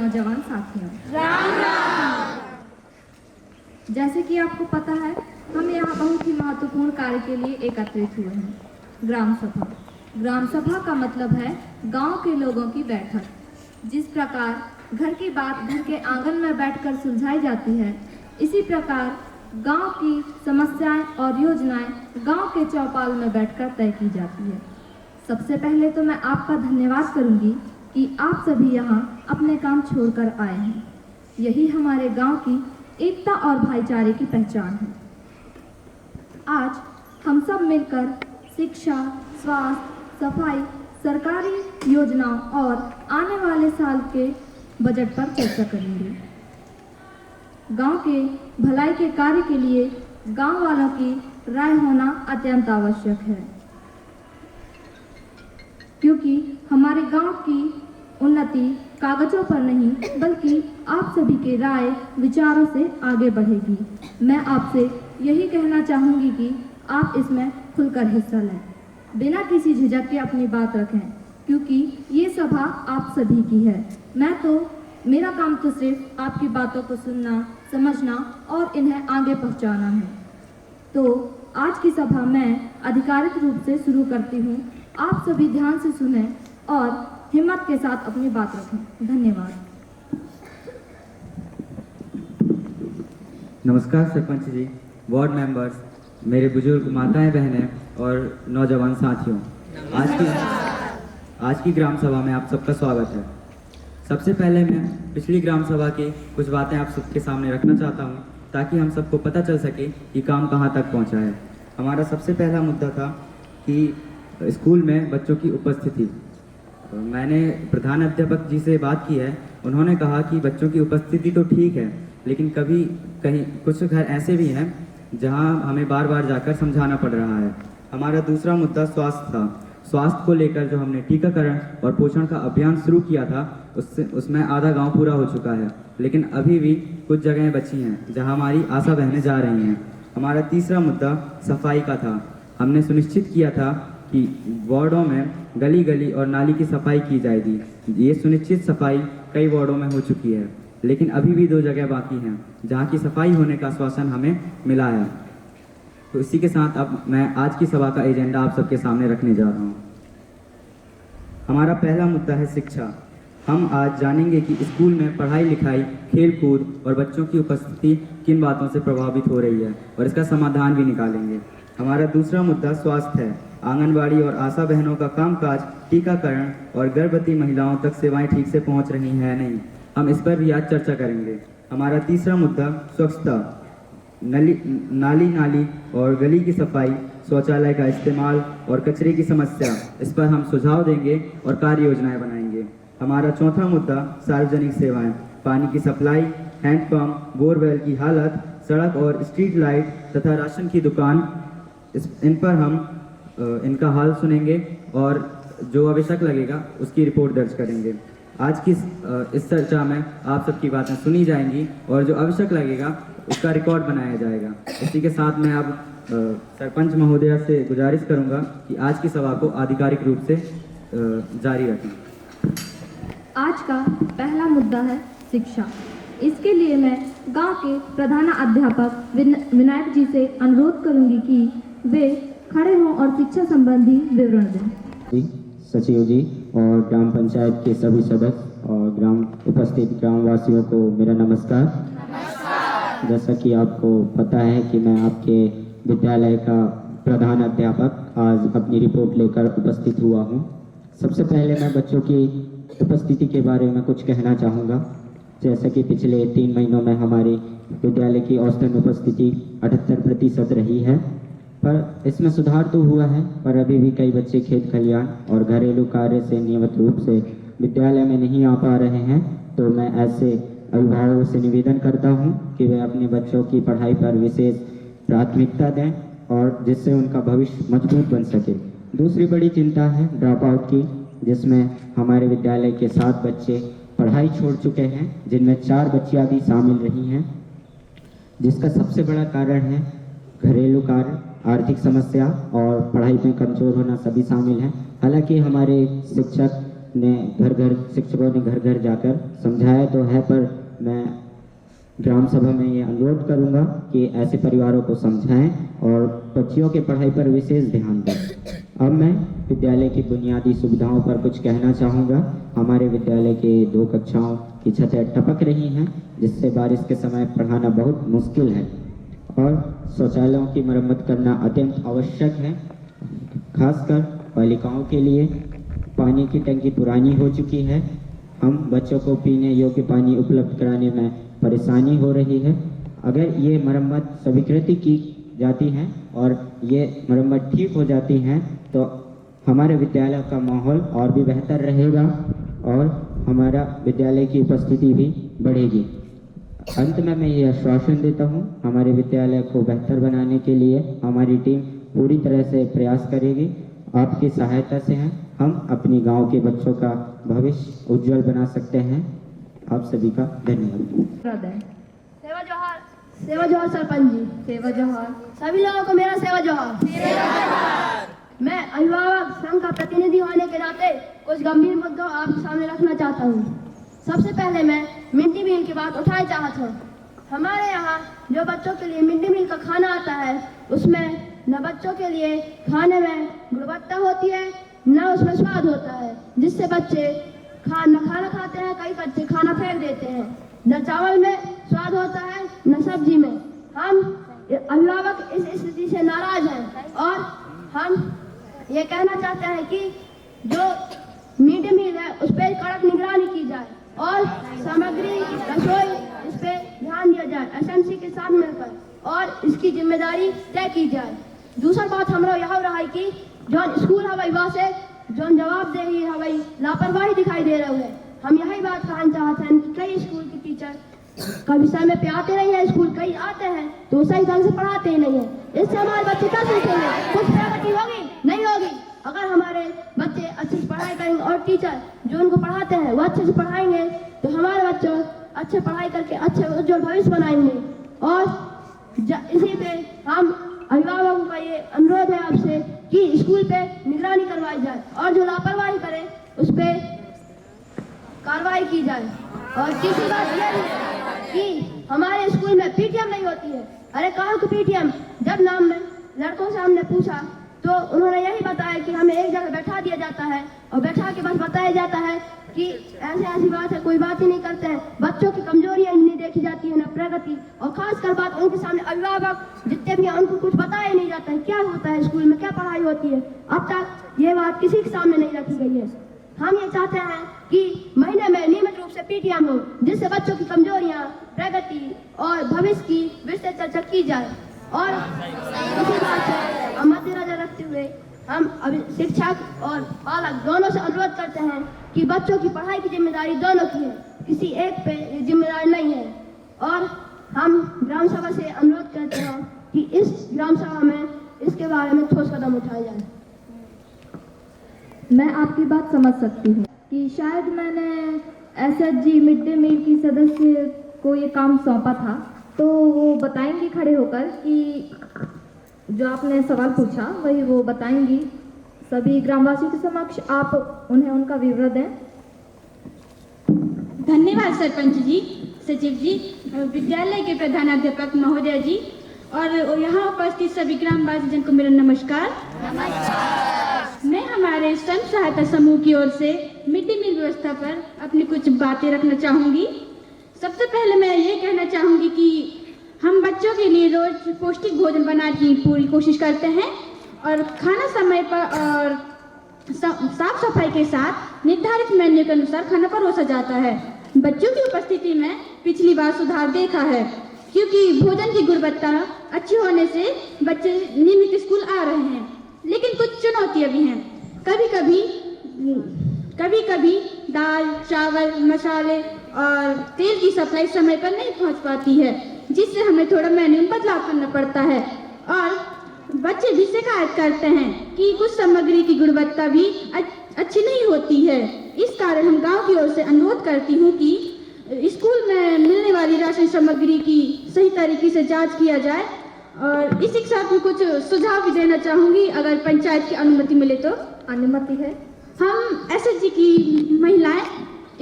नौजवान साथियों, राम राम। जैसे कि आपको पता है, हम यहाँ बहुत ही महत्वपूर्ण कार्य के लिए एकत्रित हुए हैं, ग्राम सभा। ग्राम सभा का मतलब है गांव के लोगों की बैठक। जिस प्रकार घर की बात घर के आंगन में बैठकर सुलझाई जाती है, इसी प्रकार गांव की समस्याएं और योजनाएं गांव के चौपाल में बैठकर तय की जाती है। सबसे पहले तो मैं आपका धन्यवाद करूंगी कि आप सभी यहाँ अपने काम छोड़कर आए हैं। यही हमारे गांव की एकता और भाईचारे की पहचान है। आज हम सब मिलकर शिक्षा, स्वास्थ्य, सफाई, सरकारी योजनाओं और आने वाले साल के बजट पर चर्चा करेंगे। गांव के भलाई के कार्य के लिए गांव वालों की राय होना अत्यंत आवश्यक है, क्योंकि हमारे गांव की उन्नति कागजों पर नहीं बल्कि आप सभी के राय विचारों से आगे बढ़ेगी। मैं आपसे यही कहना चाहूँगी कि आप इसमें खुलकर हिस्सा लें, बिना किसी झिझक के अपनी बात रखें, क्योंकि ये सभा आप सभी की है। मेरा काम तो सिर्फ आपकी बातों को सुनना, समझना और इन्हें आगे पहुंचाना है। तो आज की सभा मैं आधिकारिक रूप से शुरू करती हूँ। आप सभी ध्यान से सुनें और हिम्मत के साथ अपनी बात रखें। धन्यवाद। नमस्कार सरपंच जी, वार्ड मेंबर्स, मेरे बुजुर्ग माताएं, बहनें और नौजवान साथियों, आज की ग्राम सभा में आप सबका स्वागत है। सबसे पहले मैं पिछली ग्राम सभा की कुछ बातें आप सबके सामने रखना चाहता हूं, ताकि हम सबको पता चल सके कि काम कहां तक पहुंचा है। हमारा सबसे पहला मुद्दा था कि स्कूल में बच्चों की उपस्थिति। मैंने प्रधान अध्यापक जी से बात की है, उन्होंने कहा कि बच्चों की उपस्थिति तो ठीक है, लेकिन कभी कहीं कुछ घर ऐसे भी हैं जहां हमें बार बार जाकर समझाना पड़ रहा है। हमारा दूसरा मुद्दा स्वास्थ्य था। स्वास्थ्य को लेकर जो हमने टीकाकरण और पोषण का अभियान शुरू किया था, उसमें आधा गांव पूरा हो चुका है, लेकिन अभी भी कुछ जगहें बची हैं जहां हमारी आशा बहनें जा रही हैं। हमारा तीसरा मुद्दा सफाई का था। हमने सुनिश्चित किया था कि वार्डों में गली गली और नाली की सफाई की जाएगी। ये सुनिश्चित सफाई कई वार्डों में हो चुकी है, लेकिन अभी भी 2 जगह बाकी हैं जहां की सफाई होने का आश्वासन हमें मिला है। तो इसी के साथ अब मैं आज की सभा का एजेंडा आप सबके सामने रखने जा रहा हूँ। हमारा पहला मुद्दा है शिक्षा। हम आज जानेंगे कि स्कूल में पढ़ाई लिखाई, खेल कूद और बच्चों की उपस्थिति किन बातों से प्रभावित हो रही है, और इसका समाधान भी निकालेंगे। हमारा दूसरा मुद्दा स्वास्थ्य है। आंगनबाड़ी और आशा बहनों का कामकाज, टीकाकरण और गर्भवती महिलाओं तक सेवाएं ठीक से पहुंच रही हैं नहीं, हम इस पर भी आज चर्चा करेंगे। हमारा तीसरा मुद्दा स्वच्छता, नाली और गली की सफाई, शौचालय का इस्तेमाल और कचरे की समस्या, इस पर हम सुझाव देंगे और कार्य योजनाएं बनाएंगे। हमारा चौथा मुद्दा सार्वजनिक सेवाएं, पानी की सप्लाई, हैंडपंप, बोरवेल की हालत, सड़क और स्ट्रीट लाइट तथा राशन की दुकान, इन पर हम इनका हाल सुनेंगे और जो आवश्यक लगेगा उसकी रिपोर्ट दर्ज करेंगे। आज की इस चर्चा में आप सबकी बातें सुनी जाएंगी और जो आवश्यक लगेगा उसका रिकॉर्ड बनाया जाएगा। इसी के साथ मैं अब सरपंच महोदया से गुजारिश करूंगा कि आज की सभा को आधिकारिक रूप से जारी रखें। आज का पहला मुद्दा है शिक्षा। इसके लिए मैं गांव के प्रधान अध्यापक विनायक जी से अनुरोध करूंगी कि वे खड़े हों और शिक्षा संबंधी विवरण दें। सचिव जी और ग्राम पंचायत के सभी सदस्य और उपस्थित ग्रामवासियों को मेरा नमस्कार। जैसा कि आपको पता है कि मैं आपके विद्यालय का प्रधान अध्यापक आज अपनी रिपोर्ट लेकर उपस्थित हुआ हूं। सबसे पहले मैं बच्चों की उपस्थिति के बारे में कुछ कहना चाहूँगा। जैसा कि पिछले 3 महीनों में हमारी विद्यालय की औसतन उपस्थिति 78% रही है, पर इसमें सुधार तो हुआ है, पर अभी भी कई बच्चे खेत खलियान और घरेलू कार्य से नियमित रूप से विद्यालय में नहीं आ पा रहे हैं। तो मैं ऐसे अभिभावकों से निवेदन करता हूं कि वे अपने बच्चों की पढ़ाई पर विशेष प्राथमिकता दें और जिससे उनका भविष्य मजबूत बन सके। दूसरी बड़ी चिंता है ड्रॉप आउट की, जिसमें हमारे विद्यालय के 7 बच्चे पढ़ाई छोड़ चुके हैं, जिनमें 4 बच्चियां भी शामिल रही हैं, जिसका सबसे बड़ा कारण है घरेलू कार्य, आर्थिक समस्या और पढ़ाई में कमजोर होना सभी शामिल हैं। हालांकि हमारे शिक्षक शिक्षकों ने घर घर जाकर समझाया तो है, पर मैं ग्राम सभा में ये अनुरोध करूंगा कि ऐसे परिवारों को समझाएं और बच्चियों के पढ़ाई पर विशेष ध्यान दें। अब मैं विद्यालय की बुनियादी सुविधाओं पर कुछ कहना चाहूँगा। हमारे विद्यालय के 2 कक्षाओं की छतें टपक रही हैं, जिससे बारिश के समय पढ़ाना बहुत मुश्किल है, और शौचालयों की मरम्मत करना अत्यंत आवश्यक है। खासकर बालिकाओं के लिए पानी की टंकी पुरानी हो चुकी है। हम बच्चों को पीने योग्य पानी उपलब्ध कराने में परेशानी हो रही है। अगर ये मरम्मत स्वीकृति की जाती है और ये मरम्मत ठीक हो जाती हैं तो हमारे विद्यालय का माहौल और भी बेहतर रहेगा और हमारा विद्यालय की उपस्थिति भी बढ़ेगी। अंत में मैं ये आश्वासन देता हूँ, हमारे विद्यालय को बेहतर बनाने के लिए हमारी टीम पूरी तरह से प्रयास करेगी। आपकी सहायता से हम अपनी गांव के बच्चों का भविष्य उज्जवल बना सकते हैं। आप सभी का धन्यवाद। सेवा जोहार। सेवा जोहार सरपंच जी। सेवा जोहार। सभी लोगों को मेरा सेवा जोहार। मैं अभिभावक संघ का प्रतिनिधि होने के नाते कुछ गंभीर मुद्दों आपके सामने रखना चाहता हूँ। सबसे पहले मैं मिड डे मील की बात उठाना चाहता हूँ। हमारे यहाँ जो बच्चों के लिए मिड डे मील का खाना आता है, उसमें न बच्चों के लिए खाने में गुणवत्ता होती है, न उसमें स्वाद होता है, जिससे बच्चे खाना खाते हैं। कई बच्चे खाना फेंक देते हैं। न चावल में स्वाद होता है, न सब्जी में। हम अभिभावक इस स्थिति से नाराज हैं और हम ये कहना चाहते हैं कि जो मिड डे मील है उस पर कड़क निगरानी की जाए और सामग्री रसोई इस पर ध्यान दिया जाए एसएमसी के साथ मिलकर और इसकी जिम्मेदारी तय की जाए। दूसरा बात हमारा यह रहा है कि जो स्कूल हवाई से जो जवाबदेही हवाई लापरवाही दिखाई दे रही है। हम यही बात कहना चाहते हैं कि कई स्कूल के टीचर कभी समय पे आते नहीं है स्कूल, कई आते हैं तो सही ढंग से पढ़ाते ही नहीं है। इससे हमारे बच्चे क्या सीखेंगे? कुछ प्रगति होगी? नहीं होगी। अगर हमारे बच्चे अच्छे से पढ़ाई करेंगे और टीचर जो उनको पढ़ाते हैं वो अच्छे से पढ़ाएंगे तो हमारे बच्चों अच्छे पढ़ाई करके अच्छे उज्जवल भविष्य बनाएंगे। और इसी पे हम अभिभावकों का ये अनुरोध है आपसे कि स्कूल पे निगरानी करवाई जाए और जो लापरवाही करे उस पर कार्रवाई की जाए। और तीसरी बात यह है कि हमारे स्कूल में पीटीएम नहीं होती है। अरे कहाँ को पीटीएम? जब नाम में लड़कों से हमने पूछा तो उन्होंने यही बताया कि हमें एक जगह बैठा दिया जाता है और बैठा के बस बताया जाता है कि ऐसी बात है, कोई बात ही नहीं करते हैं। बच्चों की कमजोरियां नहीं देखी जाती है, न प्रगति। और खासकर बात उनके सामने अभिभावक जितने भी हैं उनको कुछ बताया नहीं जाता है क्या होता है स्कूल में, क्या पढ़ाई होती है। अब तक ये बात किसी के सामने नहीं रखी गई है। हम ये चाहते हैं कि महीने में नियमित रूप से पीटीएम हो, जिससे बच्चों की कमजोरियां, प्रगति और भविष्य की विस्तृत चर्चा की जाए। और इसी बात से मद्देनजर रखते हुए हम अभी शिक्षक और पालक दोनों से अनुरोध करते हैं कि बच्चों की पढ़ाई की जिम्मेदारी दोनों की है, किसी एक पे जिम्मेदारी नहीं है। और हम ग्राम सभा से अनुरोध करते हैं कि इस ग्राम सभा में इसके बारे में ठोस कदम उठाए जाए। मैं आपकी बात समझ सकती हूँ कि शायद मैंने एसएचजी मिड डे मील की सदस्य को ये काम सौंपा था, तो वो बताएंगी खड़े होकर कि जो आपने सवाल पूछा वही वो बताएंगी सभी ग्रामवासियों के समक्ष। आप उन्हें उनका विवरण दें। धन्यवाद सरपंच जी, सचिव जी, विद्यालय के प्रधानाध्यापक महोदय जी और यहाँ उपस्थित सभी ग्रामवासी जन को मेरा नमस्कार। मैं हमारे स्वयं सहायता समूह की ओर से मिड डे मील व्यवस्था पर अपनी कुछ बातें रखना चाहूँगी। सबसे पहले मैं ये कहना चाहूँगी कि हम बच्चों के लिए रोज पौष्टिक भोजन बनाने की पूरी कोशिश करते हैं और खाना समय पर और साफ सफाई के साथ निर्धारित मेन्यू के अनुसार खाना परोसा जाता है। बच्चों की उपस्थिति में पिछली बार सुधार देखा है, क्योंकि भोजन की गुणवत्ता अच्छी होने से बच्चे नियमित स्कूल आ रहे हैं। लेकिन कुछ चुनौतियाँ भी हैं। कभी कभी दाल, चावल, मसाले और तेल की सप्लाई समय पर नहीं पहुंच पाती है, जिससे हमें थोड़ा मेन्यू में बदलाव करना पड़ता है। और बच्चे भी शिकायत करते हैं कि कुछ सामग्री की गुणवत्ता भी अच्छी नहीं होती है। इस कारण हम गांव की ओर से अनुरोध करती हूं कि स्कूल में मिलने वाली राशन सामग्री की सही तरीके से जांच किया जाए। और इसी के साथ में कुछ सुझाव भी देना चाहूँगी, अगर पंचायत की अनुमति मिले तो। अनुमति है। हम एसएचजी की महिलाएं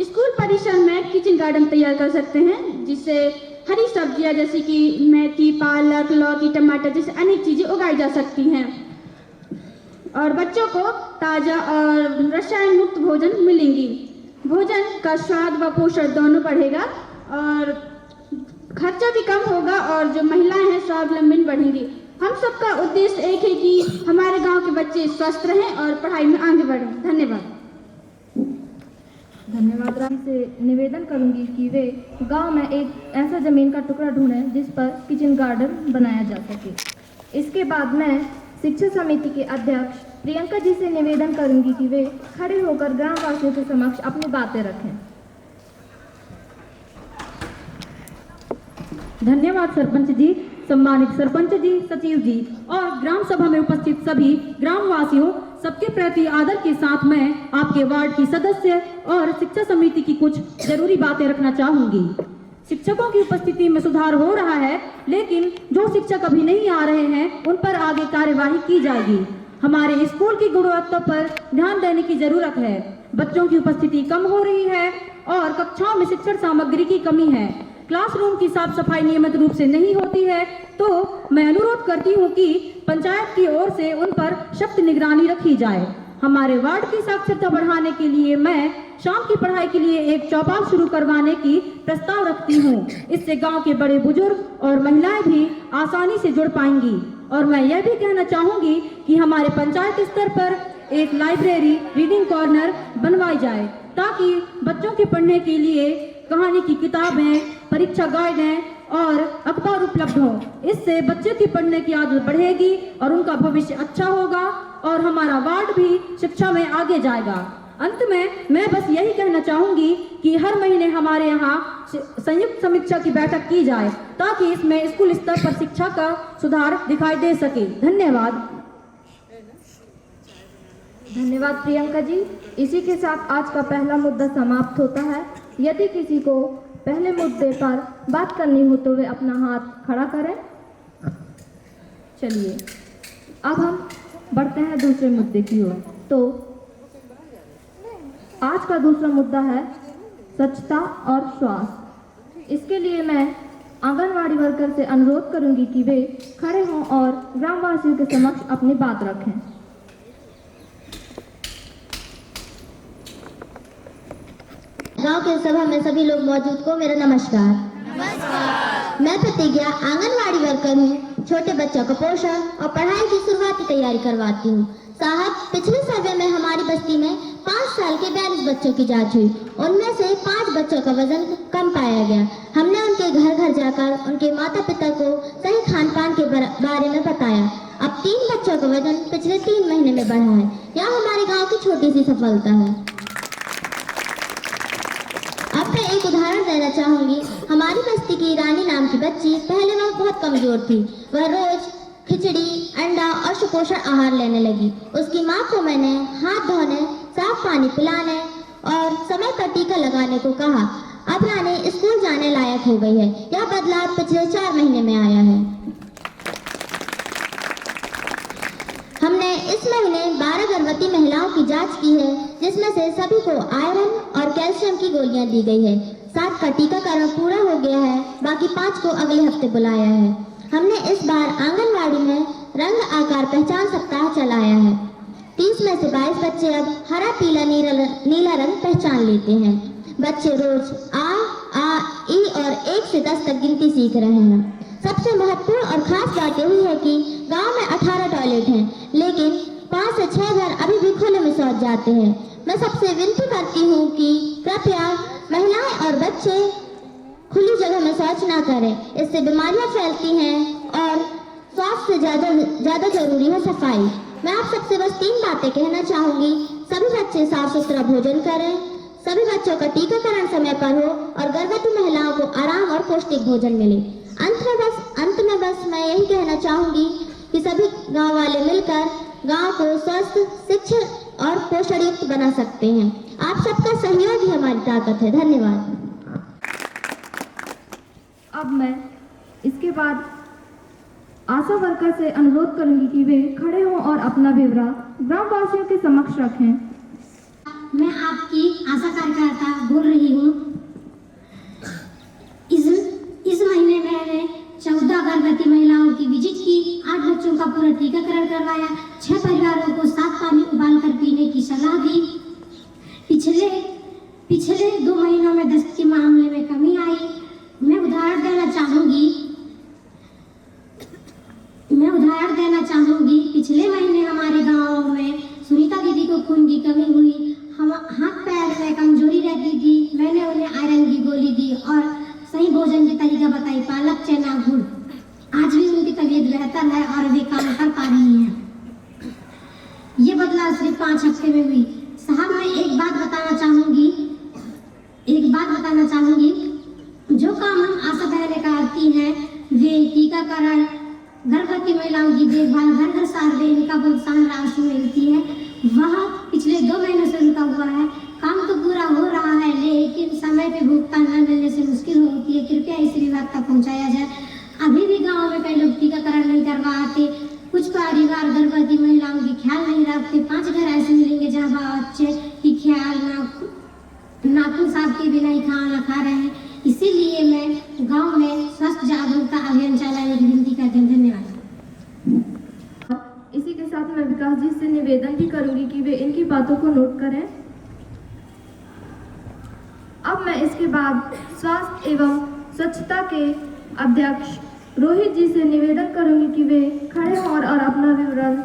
स्कूल परिसर में किचन गार्डन तैयार कर सकते हैं, जिससे हरी सब्जियां जैसे कि मेथी, पालक, लौकी, टमाटर जैसे अनेक चीजें उगाई जा सकती हैं और बच्चों को ताजा और रसायन मुक्त भोजन मिलेंगी। भोजन का स्वाद व पोषण दोनों बढ़ेगा और खर्चा भी कम होगा और जो महिलाएं हैं स्वावलंबन बढ़ेंगी। हम सबका उद्देश्य एक है कि हमारे गांव के बच्चे स्वस्थ रहें और पढ़ाई में आगे बढ़ें। धन्यवाद। धन्यवाद। राम से निवेदन करूंगी कि वे गांव में एक ऐसा जमीन का टुकड़ा ढूंढें जिस पर किचन गार्डन बनाया जा सके। इसके बाद मैं शिक्षा समिति के अध्यक्ष प्रियंका जी से निवेदन करूंगी कि वे खड़े होकर ग्रामवासियों के समक्ष अपनी बातें रखें। धन्यवाद सरपंच जी, सम्मानित सरपंच जी, सचिव जी और ग्राम सभा में उपस्थित सभी ग्रामवासियों, सबके प्रति आदर के साथ मैं आपके वार्ड की सदस्य और शिक्षा समिति की कुछ जरूरी बातें रखना चाहूंगी। शिक्षकों की उपस्थिति में सुधार हो रहा है, लेकिन जो शिक्षक अभी नहीं आ रहे हैं उन पर आगे कार्यवाही की जाएगी। हमारे स्कूल की गुणवत्ता पर ध्यान देने की जरूरत है। बच्चों की उपस्थिति कम हो रही है और कक्षाओं में शिक्षण सामग्री की कमी है। क्लासरूम की साफ सफाई नियमित रूप से नहीं होती है, तो मैं अनुरोध करती हूँ कि पंचायत की ओर से उन पर सख्त निगरानी रखी जाए। हमारे वार्ड की साक्षरता बढ़ाने के लिए मैं शाम की पढ़ाई के लिए एक चौपाल शुरू करवाने की प्रस्ताव रखती हूँ। इससे गांव के बड़े बुजुर्ग और महिलाएं भी आसानी से जुड़ पाएंगी। और मैं यह भी कहना चाहूँगी कि हमारे पंचायत स्तर पर एक लाइब्रेरी, रीडिंग कॉर्नर बनवाई जाए, ताकि बच्चों के पढ़ने के लिए कहानी की किताबें, परीक्षा गाइडें और अखबार उपलब्ध हो। इससे बच्चों की पढ़ने की आदत बढ़ेगी और उनका भविष्य अच्छा होगा और हमारा वार्ड भी शिक्षा में आगे जाएगा। अंत में मैं बस यही कहना चाहूंगी कि हर महीने हमारे यहाँ संयुक्त समीक्षा की बैठक की जाए, ताकि इसमें स्कूल स्तर पर शिक्षा का सुधार दिखाई दे सके। धन्यवाद। धन्यवाद प्रियंका जी। इसी के साथ आज का पहला मुद्दा समाप्त होता है। यदि किसी को पहले मुद्दे पर बात करनी हो तो वे अपना हाथ खड़ा करें। चलिए अब हम बढ़ते हैं दूसरे मुद्दे की ओर। तो आज का दूसरा मुद्दा है स्वच्छता और स्वास्थ्य। इसके लिए मैं आंगनवाड़ी वर्कर से अनुरोध करूंगी कि वे खड़े हों और ग्रामवासियों के समक्ष अपनी बात रखें। गांव के सभा में सभी लोग मौजूद को मेरा नमस्कार। मैं प्रतिज्ञा आंगनवाड़ी वर्कर हूँ। छोटे बच्चों को पोषण और पढ़ाई की शुरुआती तैयारी करवाती हूँ। साहब, पिछले सर्वे में हमारी बस्ती में 5 साल के 42 बच्चों की जांच हुई। उनमें से 5 बच्चों का वजन कम पाया गया। हमने उनके घर घर जाकर उनके माता पिता को सही खान पान के बारे में बताया। अब 3 बच्चों का वजन पिछले 3 महीने में बढ़ा है। यह हमारे गाँव की छोटी सी सफलता है। अब मैं एक उदाहरण देना चाहूंगी। हमारी बस्ती की रानी नाम की बच्ची पहले वह बहुत कमजोर थी। वह रोज खिचड़ी, अंडा और सुपोषण आहार लेने लगी। उसकी माँ को मैंने हाथ धोने, साफ पानी पिलाने और समय पर टीका लगाने को कहा। अब रानी स्कूल जाने लायक हो गई है। यह बदलाव पिछले 4 महीने में आया है। हमने इस महीने 12 गर्भवती महिलाओं की जांच की है, जिसमें से सभी को आयरन और कैल्शियम की गोलियां दी गई है। 7 का टीकाकरण पूरा हो गया है, बाकी 5 को अगले हफ्ते बुलाया है। हमने इस बार आंगनवाड़ी में रंग आकार पहचान सप्ताह चलाया है। 30 में से 22 बच्चे अब हरा, पीला, नीला रंग पहचान लेते हैं। बच्चे रोज आ, ई और 1 से 10 तक गिनती सीख रहे हैं। सबसे महत्वपूर्ण और खास बात यही है कि गांव में 18 टॉयलेट हैं, लेकिन 5 से 6 घर अभी भी खुले में शौच जाते हैं। मैं सबसे विनती करती हूँ कि कृपया महिलाएं और बच्चे खुली जगह में शौच ना करें। इससे बीमारियां फैलती हैं और स्वास्थ्य से ज़्यादा जरूरी है सफाई। मैं आप सबसे बस 3 बातें कहना चाहूँगी। सभी बच्चे साफ सुथरा भोजन करें, सभी बच्चों का टीकाकरण समय पर हो और गर्भवती महिलाओं को आराम और पौष्टिक भोजन मिले। अंत में बस मैं यही कहना चाहूँगी कि सभी गाँव वाले मिलकर गाँव को स्वस्थ, शिक्षित और पोषण युक्त बना सकते हैं। आप सबका सहयोग ही हमारी ताकत है। धन्यवाद। अब मैं इसके बाद आशा वर्कर से अनुरोध करूंगी कि वे खड़े हों और अपना ब्यौरा ग्रामवासियों के समक्ष रखें। मैं आपकी आशा कार्यकर्ता बोल रही हूँ। इस महीने मैंने 14 गर्भवती महिलाओं की विजिट की, 8 बच्चों का पूरा टीकाकरण करवाया, 6 परिवारों को साफ पानी उबालकर पीने की सलाह दी। पिछले 2 महीनों में दस्त के मामले में कमी आई। मैं उदाहरण देना चाहूंगी। पिछले महीने हमारे गांव में सुनीता दीदी को खून की कमी हुई, हम हाथ पैर में कमजोरी रहती थी। मैंने उन्हें आयरन की गोली दी और सही भोजन की तरीका बताई, पालक, चना, गुड़। आज भी उनकी तबीयत बेहतर है और वे काम कर पा रही हैं। ये बदलाव सिर्फ 5 हफ्ते में हुई। साहब, मैं एक बात बताना चाहूंगी, जो काम हम आशा बहनें करती हैं, वे टीकाकरण, गर्भवती महिलाओं की देखभाल, घर घर सार्वजनिक का प्रोत्साहन राशि मिलती है, वह पिछले 2 महीनों से रुका हुआ है। काम तो पूरा हो रहा है, लेकिन समय पे भुगतान न मिलने से मुश्किल होती है। कृपया इस विभाग तक पहुंचाया जाए। अभी भी गांव में कई लोग टीकाकरण नहीं करवाते। कुछ परिवार गर्भवती महिलाओं की ख्याल नहीं रखते। 5 घर ऐसे मिलेंगे जहाँ बच्चे की ख्याल नाखून साफ के बिना ही खाना खा रहे हैं। इसीलिए मैं गांव में स्वास्थ्य जागरूकता अभियान चलाने की विनती करती हूँ। धन्यवाद। इसी के साथ मैं विकास जी से निवेदन भी करूंगी कि वे इनकी बातों को नोट करें। अब मैं इसके बाद स्वास्थ्य एवं स्वच्छता के अध्यक्ष रोहित जी से निवेदन करूंगी कि वे खड़े हों और अपना विवरण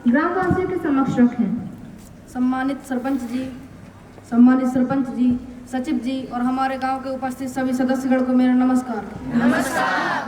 ग्रामवासियों के समक्ष रखें। सम्मानित सरपंच जी, सचिव जी और हमारे गांव के उपस्थित सभी सदस्यगण को मेरा नमस्कार।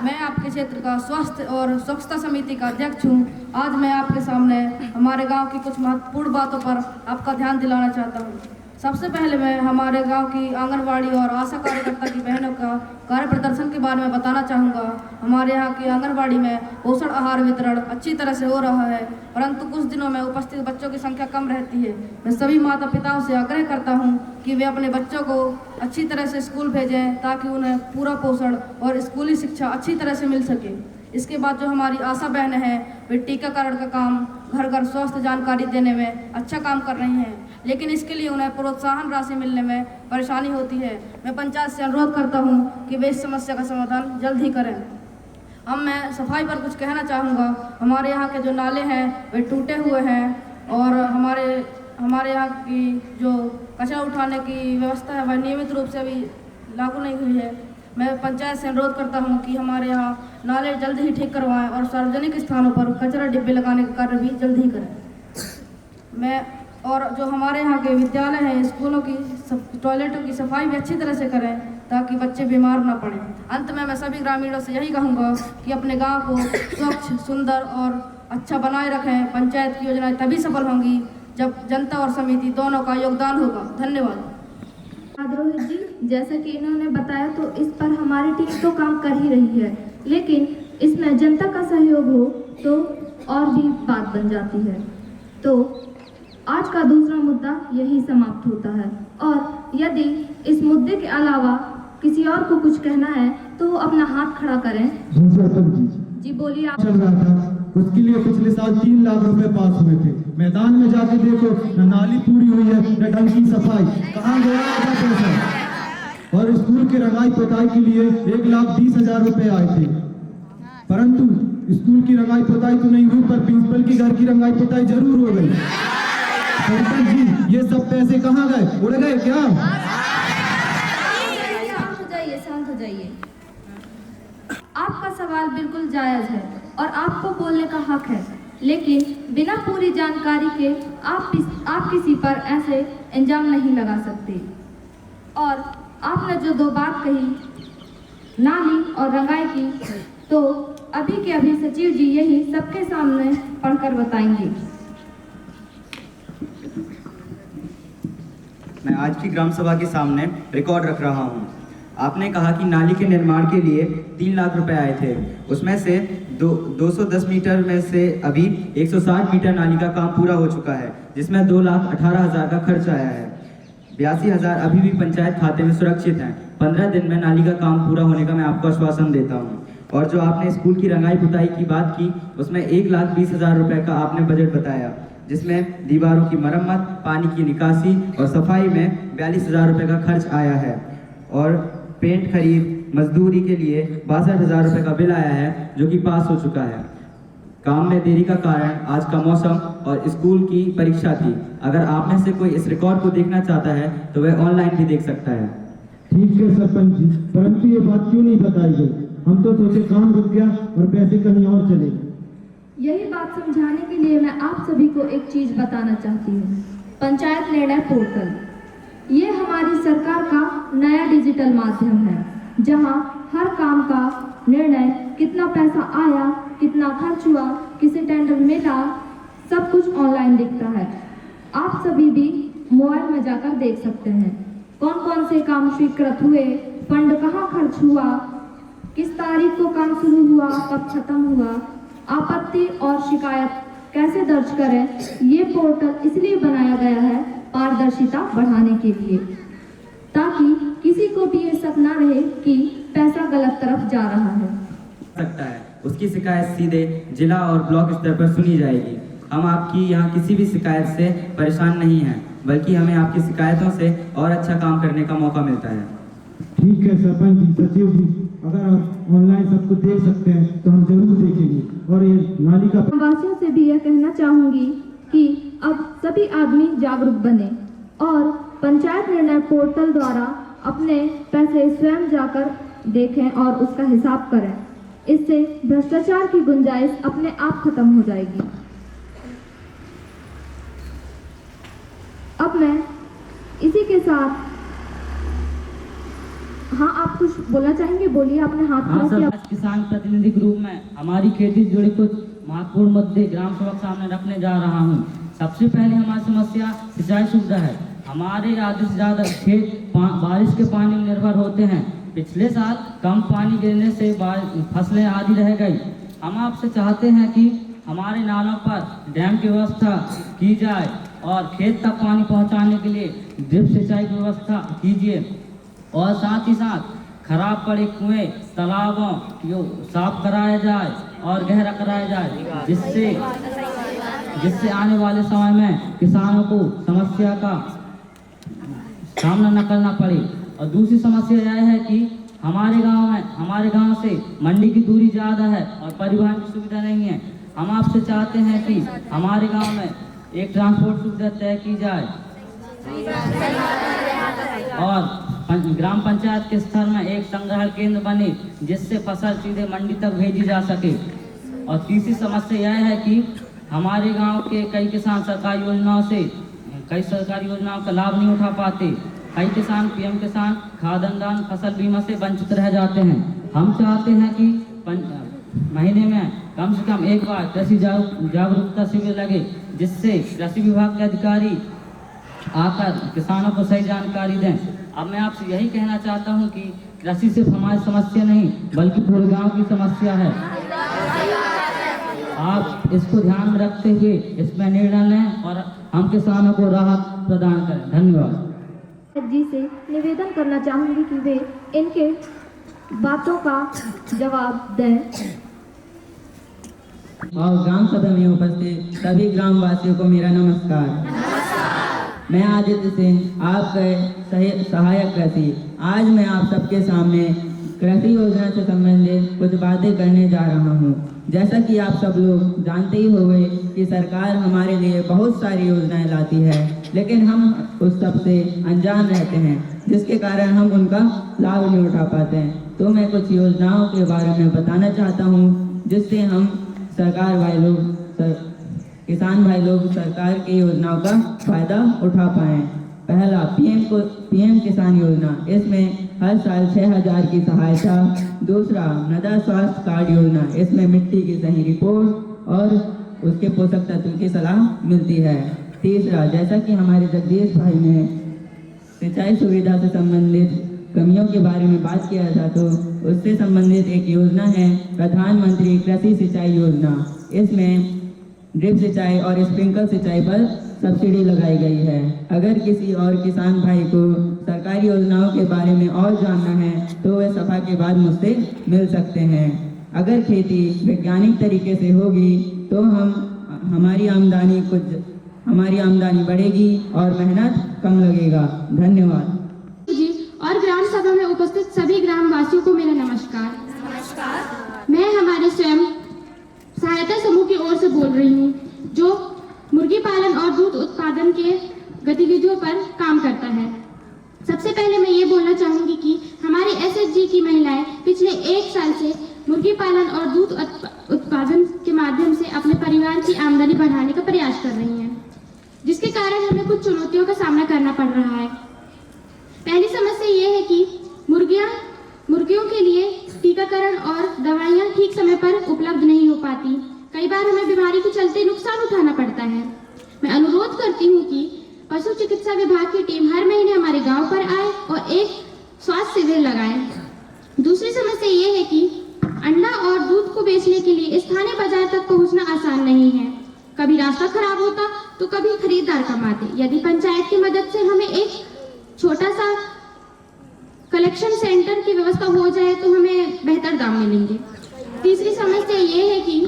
मैं आपके क्षेत्र का स्वास्थ्य और स्वच्छता समिति का अध्यक्ष हूं। आज मैं आपके सामने हमारे गांव की कुछ महत्वपूर्ण बातों पर आपका ध्यान दिलाना चाहता हूं। सबसे पहले मैं हमारे गांव की आंगनवाड़ी और आशा कार्यकर्ता की बहनों का कार्य प्रदर्शन के बारे में बताना चाहूँगा। हमारे यहाँ की आंगनवाड़ी में पोषण आहार वितरण अच्छी तरह से हो रहा है, परंतु कुछ दिनों में उपस्थित बच्चों की संख्या कम रहती है। मैं सभी माता पिताओं से आग्रह करता हूँ कि वे अपने बच्चों को अच्छी तरह से स्कूल भेजें, ताकि उन्हें पूरा पोषण और स्कूली शिक्षा अच्छी तरह से मिल सके। इसके बाद जो हमारी आशा बहनें हैं, वे टीकाकरण का काम, घर घर स्वास्थ्य जानकारी देने में अच्छा काम कर रही हैं, लेकिन इसके लिए उन्हें प्रोत्साहन राशि मिलने में परेशानी होती है। मैं पंचायत से अनुरोध करता हूं कि वे इस समस्या का समाधान जल्द ही करें। अब मैं सफाई पर कुछ कहना चाहूँगा। हमारे यहाँ के जो नाले हैं वे टूटे हुए हैं और हमारे यहाँ की जो कचरा उठाने की व्यवस्था है वह नियमित रूप से अभी लागू नहीं हुई है। मैं पंचायत से अनुरोध करता हूं कि हमारे यहाँ नाले जल्द ही ठीक करवाएं और सार्वजनिक स्थानों पर कचरा डिब्बे लगाने का कार्य भी जल्द ही करें। और जो हमारे यहाँ के विद्यालय हैं, स्कूलों की टॉयलेटों की सफाई भी अच्छी तरह से करें, ताकि बच्चे बीमार ना पड़ें। अंत में मैं सभी ग्रामीणों से यही कहूँगा कि अपने गाँव को स्वच्छ, सुंदर और अच्छा बनाए रखें। पंचायत की योजनाएं तभी सफल होंगी जब जनता और समिति दोनों का योगदान होगा। धन्यवाद। रोहित जी, जैसा कि इन्होंने बताया तो इस पर हमारी टीम तो काम कर ही रही है, लेकिन इसमें जनता का सहयोग हो तो और भी बात बन जाती है। तो आज का दूसरा मुद्दा यही समाप्त होता है, और यदि इस मुद्दे के अलावा किसी और को कुछ कहना है तो अपना हाथ खड़ा करें। जी बोलिए। आप चल रहा था, उसके लिए पिछले साल 3 लाख रुपए पास हुए थे। मैदान में जाके देखो, न नाली पूरी हुई है, न ढंग की सफाई। कहाँ गया आधा पैसा? और स्कूल के रंगाई पोताई के लिए 1,20,000 रुपए आए थे, परंतु स्कूल की रंगाई पोताई तो नहीं हुई, पर प्रिंसिपल की घर की रंगाई पोताई जरूर हो गई। सरपंच जी, ये सब पैसे कहाँ गए? उड़ गए क्या? शांत हो जाइए। आपका सवाल बिल्कुल जायज है और आपको बोलने का हक है, लेकिन बिना पूरी जानकारी के आप किसी पर ऐसे इल्जाम नहीं लगा सकते। और आपने जो 2 बात कही, नाली और रंगाई की, तो अभी के अभी सचिव जी यही सबके सामने पढ़कर बताएंगे। मैं आज की ग्राम सभा के सामने रिकॉर्ड रख रहा हूँ। आपने कहा कि नाली के निर्माण के लिए 3 लाख रुपए आए थे, उसमें से 210 मीटर में से अभी 160 मीटर नाली का काम पूरा हो चुका है, जिसमें 2,18,000 का खर्च आया है। 82,000 अभी भी पंचायत खाते में सुरक्षित हैं। 15 दिन में नाली का काम पूरा होने का मैं आपको आश्वासन देता हूँ। और जो आपने स्कूल की रंगाई पुताई की बात की, उसमें 1,20,000 रुपए का आपने बजट बताया। जिसमें दीवारों की मरम्मत, पानी की निकासी और सफाई में 42,000 रुपये का खर्च आया है और पेंट खरीद मजदूरी के लिए 62,000 रुपये का बिल आया है, जो कि पास हो चुका है। काम में देरी का कारण आज का मौसम और स्कूल की परीक्षा थी। अगर आप में से कोई इस रिकॉर्ड को देखना चाहता है तो वह ऑनलाइन भी देख सकता है। ठीक है सरपंच जी, परंतु ये बात क्यों नहीं बताई गई? हम तो सोचे काम रुक गया और पैसे कहीं और चले गए। यही बात समझाने के लिए मैं आप सभी को एक चीज बताना चाहती हूँ। पंचायत निर्णय पोर्टल, ये हमारी सरकार का नया डिजिटल माध्यम है, जहाँ हर काम का निर्णय, कितना पैसा आया, कितना खर्च हुआ, किसे टेंडर मिला, सब कुछ ऑनलाइन दिखता है। आप सभी भी मोबाइल में जाकर देख सकते हैं कौन कौन से काम स्वीकृत हुए, फंड कहाँ खर्च हुआ, किस तारीख को काम शुरू हुआ, कब खत्म हुआ, आपत्ति और शिकायत कैसे दर्ज करें। ये पोर्टल इसलिए बनाया गया है पारदर्शिता बढ़ाने के लिए, ताकि किसी को भी ये शक ना रहे कि पैसा गलत तरफ जा रहा है। सकता है उसकी शिकायत सीधे जिला और ब्लॉक स्तर पर सुनी जाएगी। हम आपकी यहाँ किसी भी शिकायत से परेशान नहीं हैं, बल्कि हमें आपकी शिकायतों से और अच्छा काम करने का मौका मिलता है। ठीक है सरपंच जी, सचिव जी, अगर आप ऑनलाइन सब कुछ देख सकते हैं तो हम जरूर देखेंगे। और ये नाली का वासियों से भी यह कहना चाहूंगी कि अब सभी आदमी जागरूक बने और पंचायत निर्णय पोर्टल द्वारा अपने पैसे स्वयं जाकर देखें और उसका हिसाब करें। इससे भ्रष्टाचार की गुंजाइश अपने आप खत्म हो जाएगी। अब मैं इसी के साथ, हाँ आप कुछ बोलना चाहेंगे? बोलिए, अपने हाथ हाँ खड़ा सर, किया। किसान प्रतिनिधि के रूप में हमारी खेती से जुड़े कुछ महत्वपूर्ण मुद्दे ग्राम सभा के सामने रखने जा रहा हूँ। सबसे पहले हमारी समस्या सिंचाई सुविधा है। हमारे आधे से ज़्यादा खेत बारिश के पानी पर निर्भर होते हैं। पिछले साल कम पानी गिरने से फसलें आधी रह गई। हम आपसे चाहते हैं कि हमारे नालों पर डैम की व्यवस्था की जाए और खेत तक पानी पहुंचाने के लिए ड्रिप सिंचाई की व्यवस्था कीजिए और साथ ही साथ खराब पड़े कुएं, तालाबों को साफ कराया जाए और गहरा कराया जाए, जिससे आने वाले समय में किसानों को समस्या का सामना न करना पड़े। और दूसरी समस्या यह है कि हमारे गांव से मंडी की दूरी ज़्यादा है और परिवहन की सुविधा नहीं है। हम आपसे चाहते हैं कि हमारे गांव में एक ट्रांसपोर्ट सुविधा तय की जाए और ग्राम पंचायत के स्तर में एक संग्रह केंद्र बने, जिससे फसल सीधे मंडी तक भेजी जा सके। और तीसरी समस्या यह है कि हमारे गांव के कई किसान सरकारी योजनाओं का लाभ नहीं उठा पाते। कई किसान पीएम किसान, खाद अनुदान, फसल बीमा से वंचित रह जाते हैं। हम चाहते हैं कि महीने में कम से कम एक बार कृषि जागरूकता शिविर लगे, जिससे कृषि विभाग के अधिकारी आकर किसानों को सही जानकारी दें। अब मैं आपसे यही कहना चाहता हूं कि कृषि सिर्फ हमारी समस्या नहीं, बल्कि पूरे गांव की समस्या है। आप इसको ध्यान में रखते हुए इसमें निर्णय लें और हम किसानों को राहत प्रदान करें। धन्यवाद। जी से निवेदन करना चाहूंगी कि वे इनके बातों का जवाब दें। और ग्राम सभा में उपस्थित सभी ग्रामवासियों को मेरा नमस्कार। मैं आदित्य सिंह, आपके सहायक कृषि। आज मैं आप सबके सामने कृषि योजना से संबंधित कुछ बातें करने जा रहा हूँ। जैसा कि आप सब लोग जानते ही होंगे कि सरकार हमारे लिए बहुत सारी योजनाएं लाती है, लेकिन हम उस सब से अनजान रहते हैं, जिसके कारण हम उनका लाभ नहीं उठा पाते हैं। तो मैं कुछ योजनाओं के बारे में बताना चाहता हूँ, जिससे हम किसान भाई लोग सरकार की योजनाओं का फायदा उठा पाएँ। पहला, पीएम किसान योजना। इसमें हर साल 6,000 की सहायता। दूसरा, मृदा स्वास्थ्य कार्ड योजना। इसमें मिट्टी की सही रिपोर्ट और उसके पोषक तत्व की सलाह मिलती है। तीसरा, जैसा कि हमारे जगदीश भाई ने सिंचाई सुविधा से संबंधित कमियों के बारे में बात किया था, तो उससे संबंधित एक योजना है प्रधानमंत्री कृषि सिंचाई योजना। इसमें ड्रिप सिंचाई और स्प्रिंकल सिंचाई पर सब्सिडी लगाई गई है। अगर किसी और किसान भाई को सरकारी योजनाओं के बारे में और जानना है तो वे सभा के बाद मुझसे मिल सकते हैं। अगर खेती वैज्ञानिक तरीके से होगी तो हमारी आमदनी कुछ हमारी आमदनी बढ़ेगी और मेहनत कम लगेगा। धन्यवाद जी। और ग्राम सभा में उपस्थित सभी ग्रामवासियों को मेरा नमस्कार। मैं हमारे स्वयं सहायता समूह की ओर से बोल रही हूँ, जो मुर्गी पालन और दूध उत्पादन के गतिविधियों पर काम करता है। सबसे पहले मैं ये बोलना चाहूँगी कि हमारी एसएचजी की महिलाएं पिछले 1 साल से मुर्गी पालन और दूध उत्पादन के माध्यम से अपने परिवार की आमदनी बढ़ाने का प्रयास कर रही हैं, जिसके कारण हमें कुछ चुनौतियों का सामना करना पड़ रहा है। पहली समस्या ये है कि मुर्गियों के लिए टीकाकरण और दवाइयाँ ठीक समय पर उपलब्ध नहीं हो पाती। कई बार हमें बीमारी के चलते नुकसान उठाना पड़ता है। मैं अनुरोध करती हूँ कि पशु चिकित्सा विभाग की टीम हर महीने हमारे गांव पर आए और एक स्वास्थ्य शिविर लगाए। दूसरी समस्या ये है कि अंडा और दूध को बेचने के लिए स्थानीय बाजार तक पहुंचना आसान नहीं है। कभी रास्ता खराब होता तो कभी खरीदार कम आते। यदि पंचायत की मदद से हमें एक छोटा सा कलेक्शन सेंटर की व्यवस्था हो जाए तो हमें बेहतर दाम मिलेंगे। तीसरी समस्या ये है कि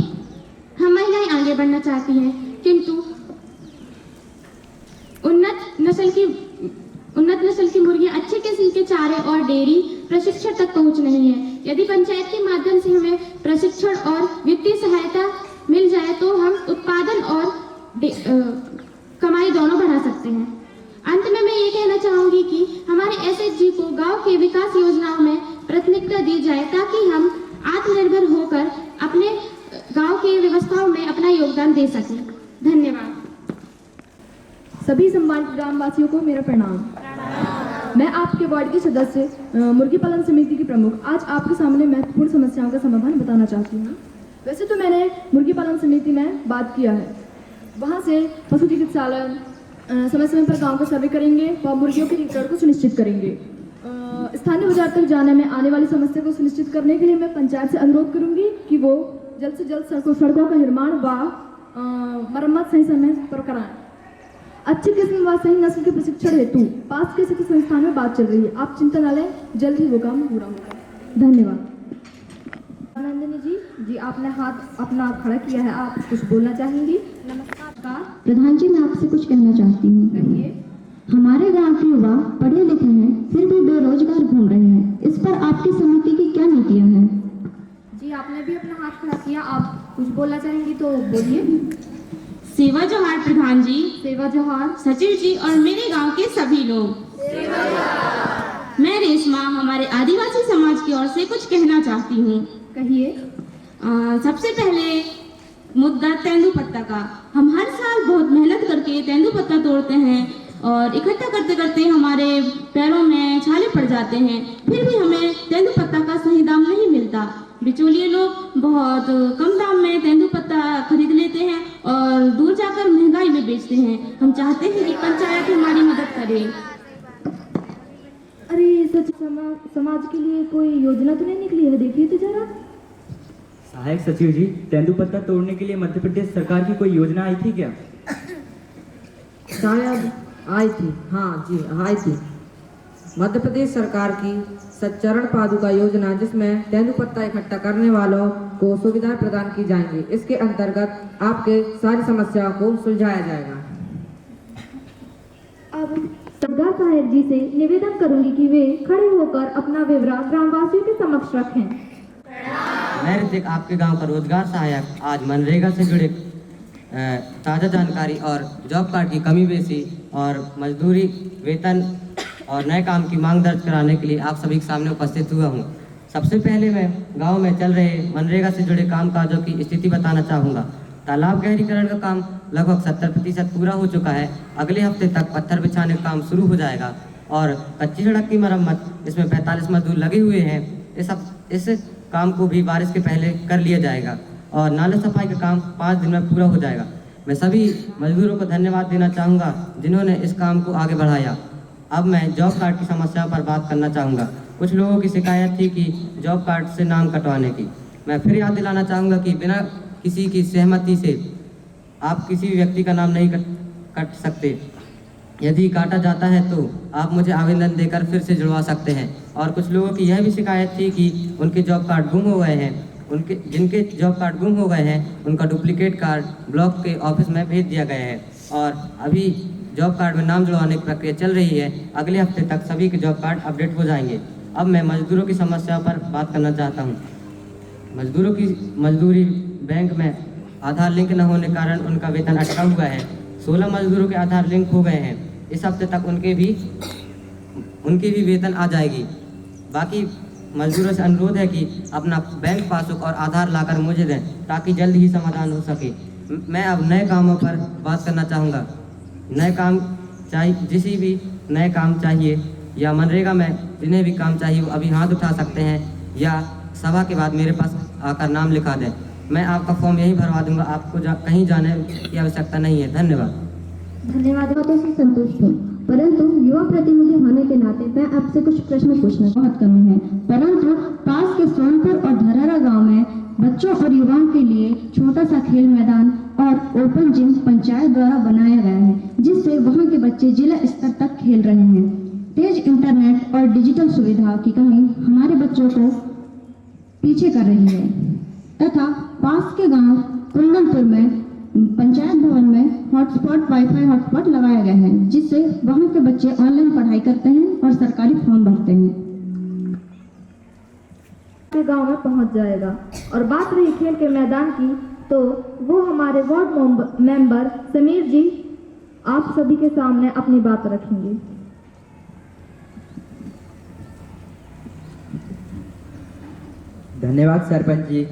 हम महिलाएं आगे बढ़ना चाहती हैं, किंतु उन्नत नस्ल की मुर्गियां, अच्छे किस्म के चारे और डेयरी प्रशिक्षण तक पहुंच नहीं है। यदि पंचायत के माध्यम से हमें प्रशिक्षण और वित्तीय सहायता मिल जाए तो हम उत्पादन और कमाई दोनों बढ़ा सकते हैं। अंत में मैं ये कहना चाहूंगी कि हमारे एसएचजी को गांव के विकास योजनाओं में प्राथमिकता दी जाए, ताकि हम आत्मनिर्भर होकर अपने गांव की व्यवस्थाओं में अपना योगदान दे सकें। धन्यवाद। सभी सम्मानित ग्रामवासियों को मेरा प्रणाम। मैं आपके वार्ड की सदस्य मुर्गी पालन समिति की प्रमुख आज आपके सामने महत्वपूर्ण समस्याओं का समाधान बताना चाहती हूँ। वैसे तो मैंने मुर्गी पालन समिति में बात किया है, वहाँ से पशु चिकित्सालय समय समय पर गांव का सर्वे करेंगे और मुर्गियों के टीकाकरण को सुनिश्चित करेंगे। स्थानीय बाजार तक जाने में आने वाली समस्या को सुनिश्चित करने के लिए मैं पंचायत से अनुरोध करूंगी कि वो जल्द से जल्द सड़कों का निर्माण व मरम्मत सही समय पर कराएं। अच्छी किस्म व सही नस्ल के प्रशिक्षण हेतु पास के शिक्षण संस्थान में बात चल रही है। आप चिंता न लें, जल्द ही वो काम पूरा होगा। धन्यवाद। नंदिनी जी, आपने हाथ अपना खड़ा किया है, आप कुछ बोलना चाहेंगी? नमस्कार प्रधान जी, मैं आपसे कुछ कहना चाहती हूँ। कहिए। हमारे गांव के युवा पढ़े लिखे हैं, फिर भी बेरोजगार घूम रहे हैं। इस पर आपकी समिति की क्या नीतियाँ हैं? जी, आपने भी अपना हाथ खड़ा किया, आप कुछ बोलना चाहेंगी तो बोलिए। सेवा जोहार प्रधान जी। सेवा जोहार। सचिव जी और मेरे गांव के सभी लोग। सेवा जोहार। मैं रेशमा हमारे आदिवासी समाज की ओर से कुछ कहना चाहती हूँ। कहिए। सबसे पहले मुद्दा तेंदुपत्ता का। हम हर साल बहुत मेहनत करके तेंदुपत्ता तोड़ते हैं और इकट्ठा करते करते हमारे पैरों में छाले पड़ जाते हैं, फिर भी हमें तेंदुपत्ता का सही दाम नहीं मिलता। बिचौलिए लोग बहुत कम दाम में तेंदुपत्ता खरीद लेते हैं और दूर जाकर महंगाई में बेचते हैं। हम चाहते हैं कि पंचायत हमारी मदद करे। अरे सच, समाज के लिए कोई योजना तो नहीं निकली है? देखिए तो जरा। सहायक सचिव जी, तेंदुपत्ता तोड़ने के लिए मध्य प्रदेश सरकार की कोई योजना आई थी क्या? शायद आई थी। हाँ जी, आई थी। मध्य प्रदेश सरकार की सच्चरण पादुका योजना, जिसमें तेंदुपत्ता इकट्ठा करने वालों को सुविधाएं प्रदान की जाएंगी। इसके अंतर्गत आपके सारी समस्याओं को सुलझाया जाएगा। अब सरदार साहेब जी से निवेदन करूंगी कि वे खड़े होकर अपना विवरण ग्रामवासियों के समक्ष रखें। मैं ऋतिक, आपके गांव का रोजगार सहायक, आज मनरेगा से जुड़े ताज़ा जानकारी और जॉब कार्ड की कमी बेसी और मजदूरी, वेतन और नए काम की मांग दर्ज कराने के लिए आप सभी के सामने उपस्थित हुआ हूं। सबसे पहले मैं गांव में चल रहे मनरेगा से जुड़े कामकाजों की स्थिति बताना चाहूँगा। तालाब गहरीकरण का काम लगभग 70% पूरा हो चुका है। अगले हफ्ते तक पत्थर बिछाने का काम शुरू हो जाएगा और कच्ची सड़क की मरम्मत, इसमें 45 मजदूर लगे हुए हैं। इस काम को भी बारिश के पहले कर लिया जाएगा और नाले सफाई का काम 5 दिन में पूरा हो जाएगा। मैं सभी मजदूरों को धन्यवाद देना चाहूँगा जिन्होंने इस काम को आगे बढ़ाया। अब मैं जॉब कार्ड की समस्या पर बात करना चाहूँगा। कुछ लोगों की शिकायत थी कि जॉब कार्ड से नाम कटवाने की। मैं फिर याद दिलाना चाहूँगा कि बिना किसी की सहमति से आप किसी व्यक्ति का नाम नहीं कट सकते। यदि काटा जाता है तो आप मुझे आवेदन देकर फिर से जुड़वा सकते हैं। और कुछ लोगों की यह भी शिकायत थी कि उनके जॉब कार्ड गुम हो गए हैं। जिनके जॉब कार्ड गुम हो गए हैं उनका डुप्लीकेट कार्ड ब्लॉक के ऑफिस में भेज दिया गया है। और अभी जॉब कार्ड में नाम जुड़वाने की प्रक्रिया चल रही है। अगले हफ्ते तक सभी के जॉब कार्ड अपडेट हो जाएंगे। अब मैं मजदूरों की समस्या पर बात करना चाहता हूँ। मजदूरों की मजदूरी बैंक में आधार लिंक न होने के कारण उनका वेतन अटका हुआ है। 16 मजदूरों के आधार लिंक हो गए हैं। इस हफ्ते तक उनके भी वेतन आ जाएगी। बाकी मजदूरों से अनुरोध है कि अपना बैंक पासबुक और आधार लाकर मुझे दें ताकि जल्द ही समाधान हो सके। मैं अब नए कामों पर बात करना चाहूँगा। नए काम चाहिए, जिसी भी नए काम चाहिए या मनरेगा में जिन्हें भी काम चाहिए वो अभी हाथ उठा सकते हैं या सभा के बाद मेरे पास आकर नाम लिखा दें। मैं आपका फॉर्म यहीं भरवा दूंगा, आपको कहीं जाने की आवश्यकता नहीं है। धन्यवाद। धन्यवाद। बातों से संतुष्ट हूँ, परंतु युवा प्रतिनिधि होने के नाते मैं आपसे कुछ प्रश्न पूछना बहुत कमी है, परंतु पास के सोनपुर और धरारा गांव में बच्चों और युवाओं के लिए छोटा सा खेल मैदान और ओपन जिम पंचायत द्वारा बनाया गया है, जिससे वहां के बच्चे जिला स्तर तक खेल रहे हैं। तेज इंटरनेट और डिजिटल सुविधा की कमी हमारे बच्चों को पीछे कर रही है तथा पास के गांव कुंदनपुर में पंचायत भवन में हॉटस्पॉट वाईफाई हॉटस्पॉट लगाया गया है, जिससे वहां के बच्चे ऑनलाइन पढ़ाई करते हैं और सरकारी फॉर्म भरते हैं। के गांव में पहुंच जाएगा। और बात रही खेल के मैदान की, तो वो हमारे वार्ड मेंबर समीर जी आप सभी के सामने अपनी बात रखेंगे। धन्यवाद सरपंच जी।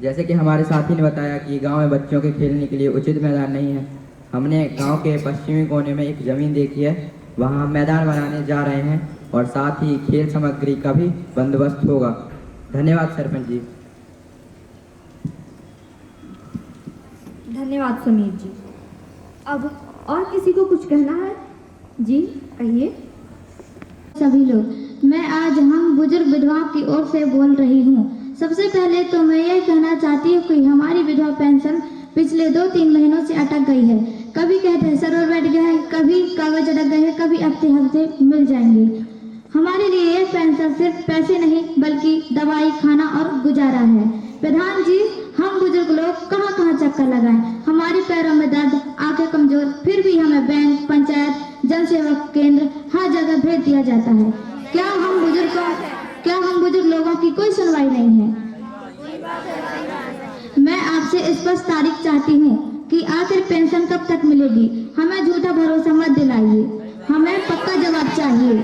जैसे कि हमारे साथी ने बताया कि गांव में बच्चों के खेलने के लिए उचित मैदान नहीं है, हमने गांव के पश्चिमी कोने में एक ज़मीन देखी है, वहां हम मैदान बनाने जा रहे हैं और साथ ही खेल सामग्री का भी बंदोबस्त होगा। धन्यवाद सरपंच जी। धन्यवाद समीर जी। अब और किसी को कुछ कहना है? जी कहिए। सभी लोग, मैं आज हम बुजुर्ग विधवाओं की ओर से बोल रही हूँ। सबसे पहले तो मैं यह कहना चाहती हूँ कि हमारी विधवा पेंशन पिछले 2-3 महीनों से अटक गई है। कभी कहते हैं सर्वर बैठ गया है, कभी कागज अटक गए हैं, कभी हफ्ते हफ्ते मिल जाएंगे। हमारे लिए यह पेंशन सिर्फ पैसे नहीं बल्कि दवाई, खाना और गुजारा है। प्रधान जी, हम बुजुर्ग लोग कहाँ कहाँ चक्कर लगाएं, हमारे पैरों में दर्द, आंखें कमजोर, फिर भी हमें बैंक, पंचायत, जन सेवा केंद्र हर जगह भेज दिया जाता है। क्या हम बुजुर्ग लोगों की कोई सुनवाई नहीं है? मैं आपसे स्पष्ट तारीख चाहती हूँ कि आखिर पेंशन कब तक मिलेगी। हमें झूठा भरोसा मत दिलाइए, हमें पक्का जवाब चाहिए।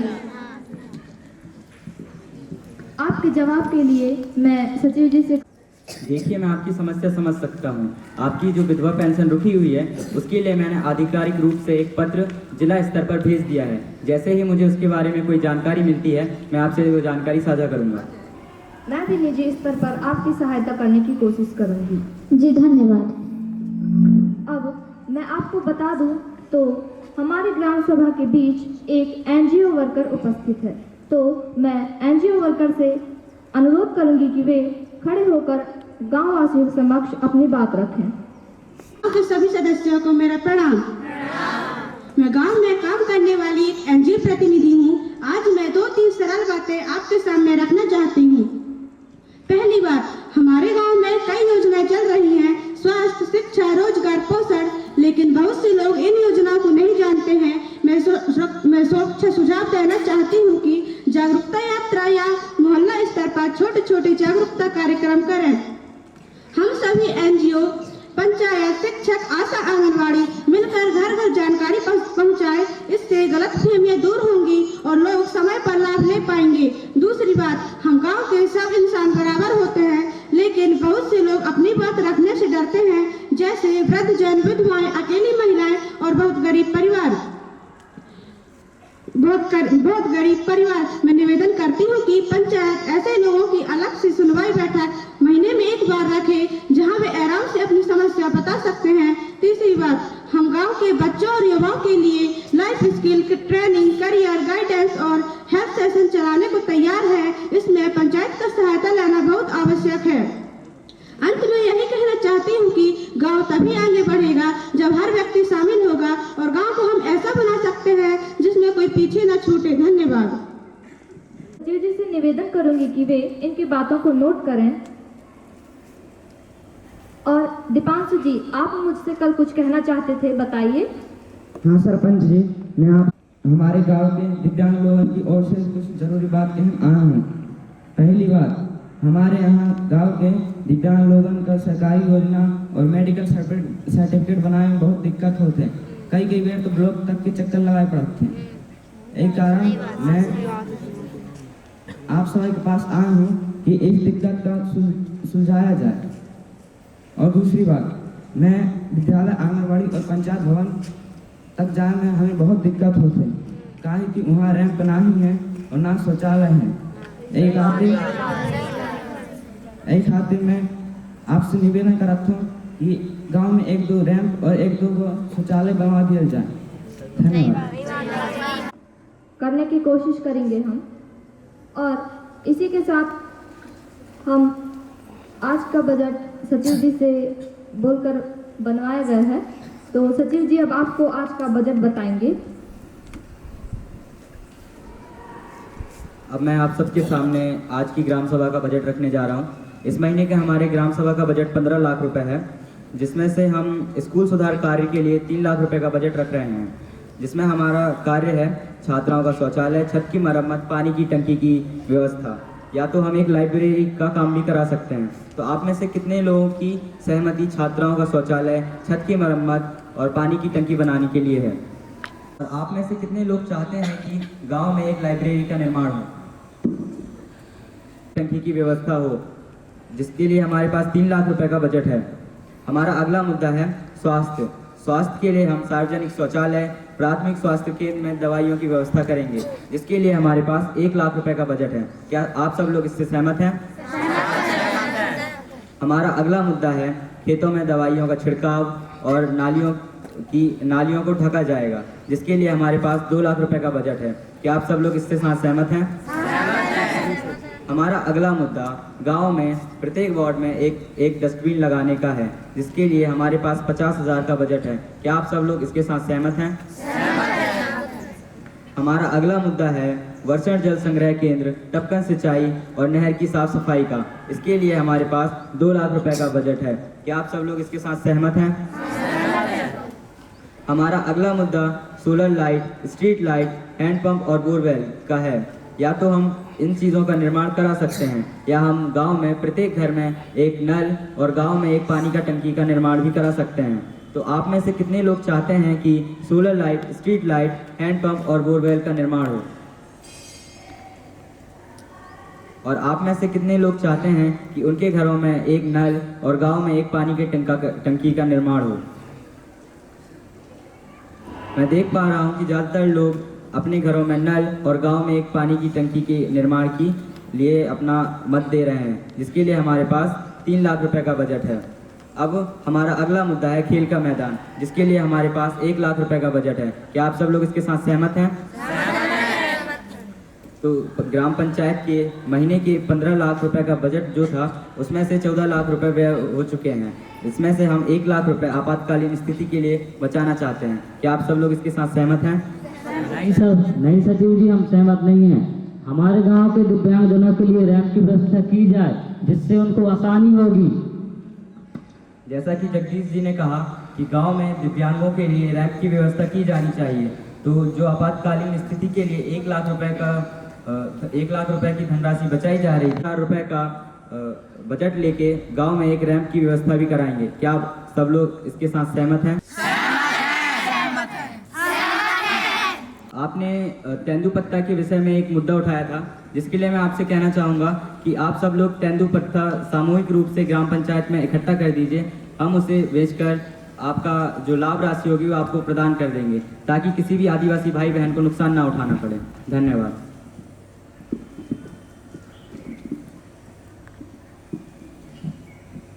आपके जवाब के लिए मैं सचिव जी से देखिए, मैं आपकी समस्या समझ सकता हूँ। आपकी जो विधवा पेंशन रुकी हुई है उसके लिए मैंने आधिकारिक रूप से एक पत्र जिला स्तर पर भेज दिया है। जैसे ही मुझे उसके बारे में कोई जानकारी मिलती है मैं आपसे वो जानकारी साझा करूँगा। मैं भी निजी स्तर पर आपकी सहायता करने की कोशिश करूँगी। जी धन्यवाद। अब मैं आपको बता दूं तो हमारे ग्राम सभा के बीच एक एनजीओ वर्कर उपस्थित है, तो मैं एनजीओ वर्कर से अनुरोध करूंगी कि वे खड़े होकर गांव वासियों के समक्ष अपनी बात रखें। गांव के सभी सदस्यों को मेरा प्रणाम। मैं गांव में काम करने वाली एक एनजीओ प्रतिनिधि हूँ। आज मैं 2-3 सरल बातें आपके सामने रखना चाहती हूँ। पहली बात, हमारे गांव में कई योजनाएं चल रही हैं, स्वास्थ्य, शिक्षा, रोजगार, पोषण, लेकिन बहुत से लोग इन योजनाओं को नहीं जानते हैं। मैं सुझाव देना चाहती हूँ कि जागरूकता यात्रा या मोहल्ला स्तर पर छोटे छोटे जागरूकता कार्यक्रम करें। हम सभी एनजीओ, पंचायत, शिक्षक, आशा, आंगनबाड़ी मिलकर घर घर जानकारी पहुंचाए। इससे गलतफहमियां दूर होंगी और लोग समय पर लाभ ले पाएंगे। दूसरी बात, हम गांव के सब इंसान बराबर होते हैं, लेकिन बहुत से लोग अपनी बात रखने से डरते हैं, जैसे वृद्धजन, विधवाएं, अकेली महिलाएं और बहुत गरीब परिवार। मैं निवेदन करती हूँ कि पंचायत ऐसे लोगों की अलग से सुनवाई बैठक महीने में एक बार रखे, जहाँ वे आराम से अपनी समस्या बता सकते हैं। तीसरी बात, हम गांव के बच्चों और युवाओं के लिए life skill training, career guidance और हेल्थ सेशन चलाने को तैयार है। इसमें पंचायत का सहायता लेना बहुत आवश्यक है। अंत में यही कहना चाहती हूँ कि गांव तभी आगे बढ़ेगा जब हर व्यक्ति शामिल होगा और गांव को हम ऐसा बना सकते हैं जिसमें कोई पीछे न छूटे। धन्यवाद। जी से निवेदन करूंगी कि वे इनकी बातों को नोट करें और दीपांशु जी, आप मुझसे कल कुछ कहना चाहते थे, बताइए। हाँ सरपंच जी, मैं आप हमारे गांव के दिव्यांग लोगों की ओर से कुछ जरूरी बात कहने आया हूँ। पहली बात, हमारे यहाँ गांव के दिव्यांग लोगों का सरकारी योजना और मेडिकल सर्टिफिकेट बनाने में बहुत दिक्कत होते हैं। कई बार तो ब्लॉक तक के चक्कर लगाए पड़ते हैं। एक कारण मैं आप सभी के पास आया हूँ कि इस दिक्कत का सुलझाया जाए। और दूसरी बात, मैं विद्यालय, आंगनबाड़ी और पंचायत भवन तक जाने में हमें बहुत दिक्कत होती है, काहे कि वहाँ रैंप ना ही है और ना शौचालय है। एक खातिर मैं आपसे निवेदन करता हूँ कि गांव में 1-2 रैंप और 1-2 शौचालय बनवा दिया जाए। धन्यवाद। करने की कोशिश करेंगे हम। और इसी के साथ हम आज का बजट सचिव जी से बोलकर बनवाया गया है। तो सचिव जी अब आपको आज का बजट बताएंगे। अब मैं आप सबके सामने आज की ग्राम सभा का बजट रखने जा रहा हूँ। इस महीने के हमारे ग्राम सभा का बजट 15 लाख रुपए है, जिसमें से हम स्कूल सुधार कार्य के लिए 3 लाख रुपए का बजट रख रहे हैं, जिसमें हमारा कार्य है छात्राओं का शौचालय, छत की मरम्मत, पानी की टंकी की व्यवस्था, या तो हम एक लाइब्रेरी का काम भी करा सकते हैं। तो आप में से कितने लोगों की सहमति छात्राओं का शौचालय, छत की मरम्मत और पानी की टंकी बनाने के लिए है? और आप में से कितने लोग चाहते हैं कि गांव में एक लाइब्रेरी का निर्माण हो, टंकी की व्यवस्था हो, जिसके लिए हमारे पास 3 लाख रुपए का बजट है। हमारा अगला मुद्दा है स्वास्थ्य। स्वास्थ्य के लिए हम सार्वजनिक शौचालय, प्राथमिक स्वास्थ्य केंद्र में दवाइयों की व्यवस्था करेंगे, जिसके लिए हमारे पास 1 लाख रुपए का बजट है। क्या आप सब लोग इससे सहमत हैं? हमारा अगला मुद्दा है खेतों में दवाइयों का छिड़काव और नालियों को ढका जाएगा, जिसके लिए हमारे पास 2 लाख रुपए का बजट है। क्या आप सब लोग इससे साथ सहमत हैं? हमारा अगला मुद्दा गांव में प्रत्येक वार्ड में एक डस्टबिन लगाने का है, जिसके लिए हमारे पास 50,000 का बजट है। क्या आप सब लोग इसके साथ सहमत हैं? हमारा अगला मुद्दा है वर्षण जल संग्रह केंद्र, टपकन सिंचाई और नहर की साफ सफाई का। इसके लिए हमारे पास 2 लाख रुपए का बजट है। क्या आप सब लोग इसके साथ सहमत हैं? हमारा अगला मुद्दा solar light, street light, handpump और बोरवेल का है। या तो हम इन चीज़ों का निर्माण करा सकते हैं, या हम गांव में प्रत्येक घर में एक नल और गांव में एक पानी का टंकी का निर्माण भी करा सकते हैं। तो आप में से कितने लोग चाहते हैं कि solar light, street light, handpump और बोरवेल का निर्माण हो? और आप में से कितने लोग चाहते हैं कि उनके घरों में एक नल और गांव में एक पानी के टंकी का निर्माण हो? मैं देख पा रहा हूं कि ज़्यादातर लोग अपने घरों में नल और गांव में एक पानी की टंकी के निर्माण के लिए अपना मत दे रहे हैं, जिसके लिए हमारे पास 3 लाख रुपए का बजट है। अब हमारा अगला मुद्दा है खेल का मैदान, जिसके लिए हमारे पास 1 लाख रुपए का बजट है। क्या आप सब लोग इसके साथ सहमत हैं? तो ग्राम पंचायत के महीने के 15 लाख रुपए का बजट जो था, उसमें से 14 लाख रुपए व्यय हो चुके हैं। इसमें से हम 1 लाख रुपए आपातकालीन स्थिति के लिए बचाना चाहते हैं। क्या आप सब लोग इसके साथ सहमत हैं? नहीं सचिव जी, हम सहमत नहीं हैं। हमारे गांव के दिव्यांगजनों के लिए रैंप की व्यवस्था की जाए, जिससे उनको आसानी होगी। जैसा कि जगदीश जी ने कहा कि गांव में दिव्यांगों के लिए रैंप की व्यवस्था की जानी चाहिए, तो जो आपातकालीन स्थिति के लिए 1 लाख रुपए की धनराशि बचाई जा रही है, 4 रुपए का बजट लेके गांव में एक रैंप की व्यवस्था भी कराएंगे। क्या आप सब लोग इसके साथ सहमत हैं? आपने तेंदुपत्ता के विषय में एक मुद्दा उठाया था, जिसके लिए मैं आपसे कहना चाहूँगा कि आप सब लोग तेंदुपत्ता सामूहिक रूप से ग्राम पंचायत में इकट्ठा कर दीजिए। हम उसे बेचकर आपका जो लाभ राशि होगी वो आपको प्रदान कर देंगे, ताकि किसी भी आदिवासी भाई बहन को नुकसान ना उठाना पड़े। धन्यवाद।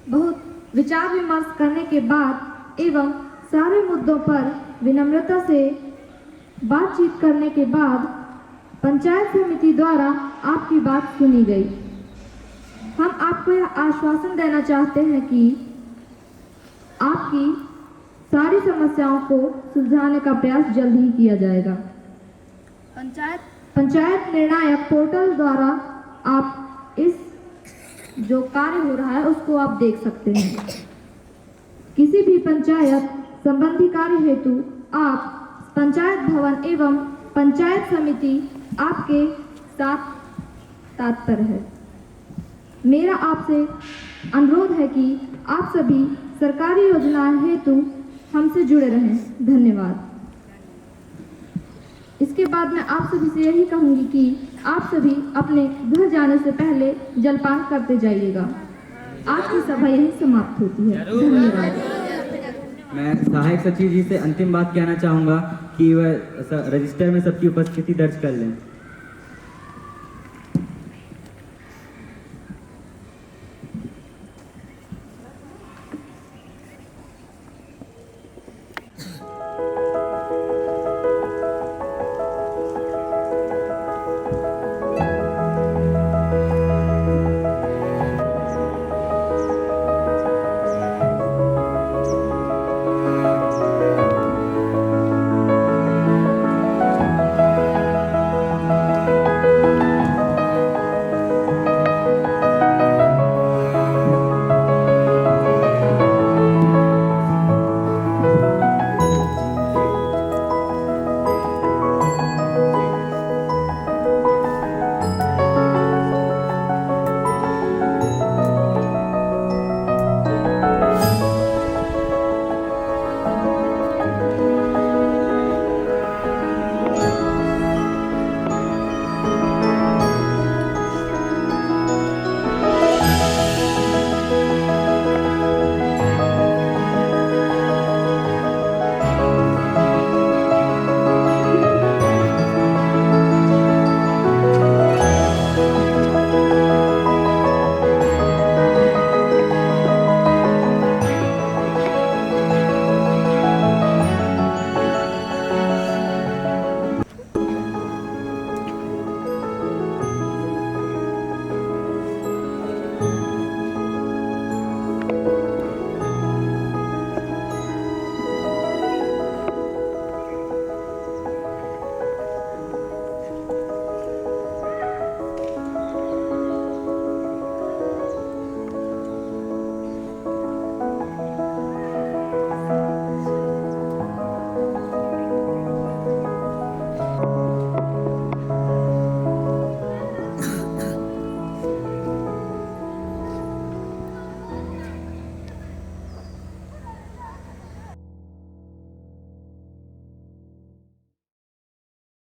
बहुत विचार विमर्श करने के बाद एवं सारे मुद्दों पर विनम्रता से बातचीत करने के बाद पंचायत समिति द्वारा आपकी बात सुनी गई। हम आपको यह आश्वासन देना चाहते हैं कि आपकी सारी समस्याओं को सुलझाने का प्रयास जल्द ही किया जाएगा। पंचायत निर्णायक पोर्टल द्वारा आप इस जो कार्य हो रहा है उसको आप देख सकते हैं। किसी भी पंचायत संबंधी कार्य हेतु आप पंचायत भवन एवं पंचायत समिति आपके साथ तत्पर है। मेरा आपसे अनुरोध है कि आप सभी सरकारी योजनाएं हेतु हमसे जुड़े रहें। धन्यवाद। इसके बाद मैं आप सभी से यही कहूंगी कि आप सभी अपने घर जाने से पहले जलपान करते जाइएगा। आज की सभा यही समाप्त होती है। धन्यवाद। मैं सहायक सचिव जी से अंतिम बात कहना चाहूँगा कि वह रजिस्टर में सबकी उपस्थिति दर्ज कर लें।